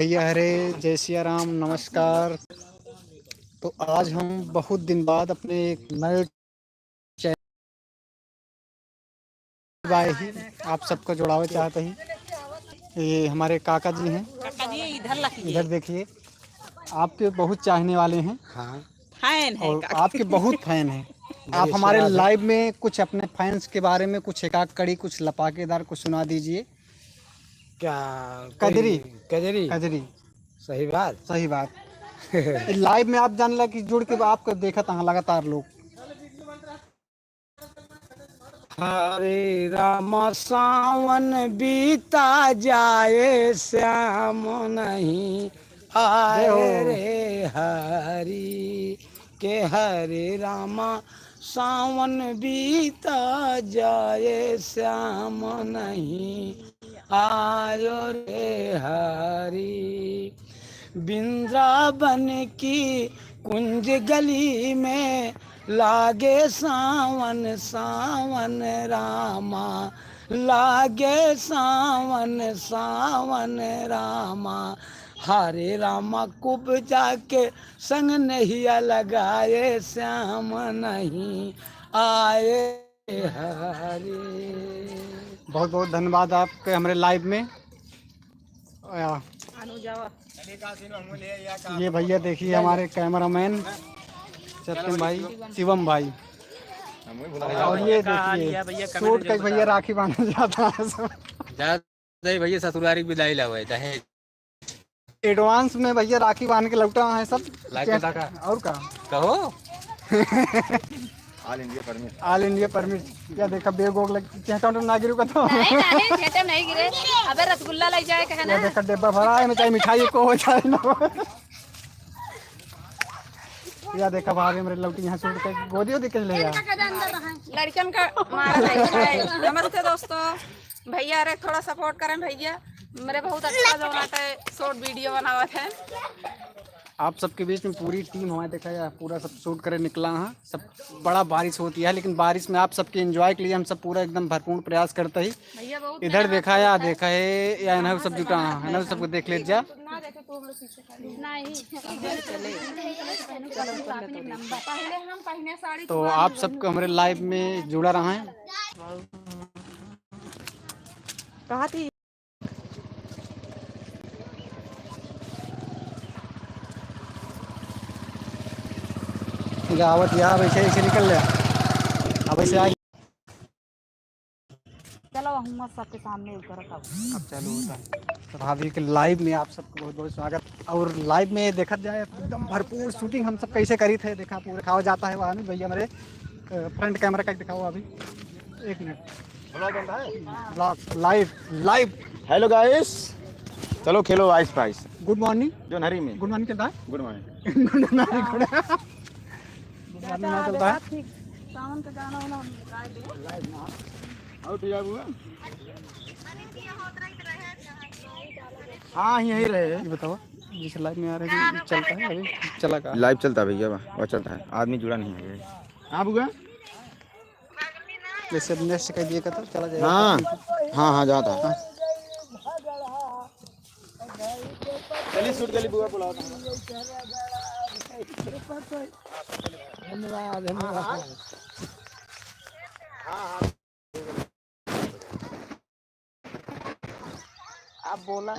भैया हरे जय सिया राम नमस्कार। तो आज हम बहुत दिन बाद अपने एक नए चैनल आए ही आप सबको जुड़ावे चाहते हैं। ये हमारे काका जी हैं। काका जी इधर इधर देखिए, आपके बहुत चाहने वाले हैं। हाँ फैन है और काका। आपके बहुत फैन हैं। आप हमारे लाइव में कुछ अपने फैंस के बारे में कुछ एकाक कड़ी कुछ लपाकेदार कुछ सुना दीजिए। क्या कजरी कजरी कजरी सही बात। सही बात। लाइव में आप जान लगे कि जुड़ के आपको देखा था लगातार लोग। हरे राम सावन बीता जाए श्याम नहीं जय हो। आए रे हरि के हरे रामा सावन बीता जाए श्याम नहीं आयो रे हरि। वृंदावन की कुंज गली में लागे सावन सावन रामा, लागे सावन सावन रामा। हरे रामा कुब जाके संग नहीं लगाए श्याम नहीं आए हरे। बहुत बहुत धन्यवाद आपके हमारे लाइव में। ये भैया देखिए हमारे कैमरामैन सत्यम भाई शिवम भाई। और ये देखिए सूट का भैया राखी बांधने जाता है। भैया ससुरारी विदाई लगा चाहे एडवांस में भैया राखी बांध के लौटा है सब। और का कहो ऑल इंडिया परमिट क्या देखा बेग वोग लग चेहटा ना गिरू का तो नहीं गिरे। अबे रसगुल्ला ले जाए कहना। देखा डिब्बा भरा है में चाहे मिठाई को हो चाहे ना हो। या देखा भाभी मेरे लौटी यहाँ सूट के गोदी वोदी के ले लड़कन का मारा है। नमस्ते दोस्तों, भैया अरे थोड़ा सपोर्ट करें भैया। मेरे बहुत अच्छा जो शॉर्ट वीडियो बनावत है। आप सबके बीच में पूरी टीम हमारे देखा या पूरा सब शूट करे निकला है। सब बड़ा बारिश होती है लेकिन बारिश में आप सबके एंजॉय के लिए हम सब पूरा एकदम भरपूर प्रयास करते ही। इधर देखा या देखा है या इन्हें सब जुटा है इन्हें सबको देख ले जा। तो आप सबको हमारे लाइव में जुड़ा रहा है। कहा थी आवत या वैसे ऐसे निकल लिया अब ऐसे आ चलो हम सबके सामने उतर अब चालू होता है। तो भाभी के लाइव में आप सबको बहुत बहुत स्वागत। और लाइव में देखा जाए एकदम भरपूर शूटिंग हम सब कैसे करी थे देखा पूरा दिखावा जाता है वहाँ में। भैया मेरे फ्रंट कैमरा का दिखाओ अभी एक minute blog live live. Hello guys, चलो खेलो आइस पाइस। गुड मॉर्निंग जो नहरी में गुड मॉर्निंग चलता है। Good morning. गुड मॉर्निंग चलता है। सावन का गाना वाला और ठीक हुआ। हाँ यही रहे। ये बताओ जिस लाइव में आ रहे हैं चलता है अभी चला का लाइव चलता है भैया, वह चलता है, आदमी जुड़ा नहीं है। हाँ बुआ, जैसे नेक्स्ट कह दिए तो चला जाएगा। हाँ हाँ हाँ जाता है। चलिए शूट के लिए बुआ बुलाओ। धन्यवाद धन्यवाद। आप बोला